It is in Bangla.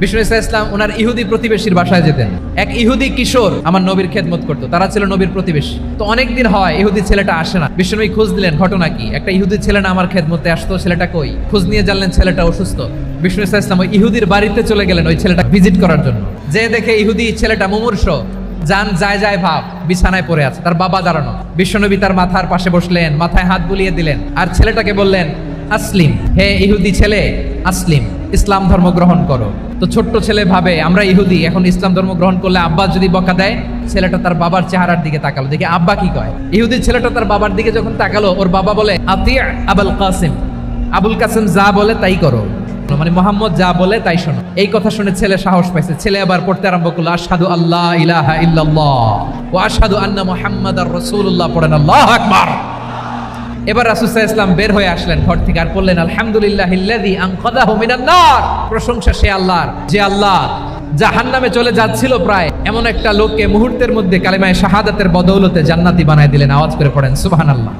বিষ্ণু ইসা ইসলাম ওনার ইহুদি প্রতিবেশীর বাসায় যেতেন। এক ইহুদি কিশোর আমার নবীর খেদমত করতো, তারা ছিল নবীর প্রতিবেশী। তো অনেকদিন হয় ইহুদি ছেলেটা আসে না। বিষ্ণুনবী খোঁজ দিলেন, ঘটনা কি? একটা ইহুদি ছেলে না আমার খেদমতে আসতো, ছেলেটা কই? খোঁজ নিয়ে জানলেন ছেলেটা অসুস্থ। বিষ্ণু ইসা ইসলাম ওই ইহুদির বাড়িতে চলে গেলেন ওই ছেলেটা ভিজিট করার জন্য। যে দেখে ইহুদি ছেলেটা মুমূর্ষ, জান যায় যায় ভাব, বিছানায় পড়ে আছে, তার বাবা দাঁড়ানো। বিশ্বনবী তার মাথার পাশে বসলেন, মাথায় হাত বুলিয়ে দিলেন, আর ছেলেটাকে বললেন, আসলিম, হে ইহুদি ছেলে, আসলিম, ইসলাম ধর্ম গ্রহণ করো। তো ছোট্ট ছেলে ভাবে আমরা ইহুদি, এখন ইসলাম ধর্ম গ্রহণ করলে আব্বা যদি বকা দেয়। ছেলেটা তার বাবার চেহারার দিকে তাকালো, দেখে আব্বা কি কয়। ইহুদি ছেলেটা তার বাবার দিকে যখন তাকালো, ওর বাবা বলে, আতিয়া আবুল কাসিম, আবুল কাসিম যা বলে তাই করো, মানে মোহাম্মদ যা বলে তাই শোনো। এই কথা শুনে ছেলে সাহস পাইছে, ছেলে আবার পড়তে আরম্ভ করলো, আশহাদু আল্লাহ ইলাহা ইল্লাল্লাহ ওয়া আশহাদু আন্না মুহাম্মাদার রাসূলুল্লাহ, পড়েন আল্লাহু আকবার। এবার রাসূল সাল্লাল্লাহু আলাইহি ওয়াসাল্লাম বের হয়ে আসলেন ঘর থেকে, আর বললেন, আলহামদুলিল্লাহিল্লাযী আনকাযাহু মিনান নার, প্রশংসা সে আল্লাহর যে আল্লাহ জাহান্নামে চলে যাচ্ছিল প্রায়, এমন একটা লোককে মুহূর্তের মধ্যে কালিমায়ে শাহাদাতের বদৌলতে জান্নাতি বানায় দিলেন। আওয়াজ করে পড়েন সুবহানাল্লাহ।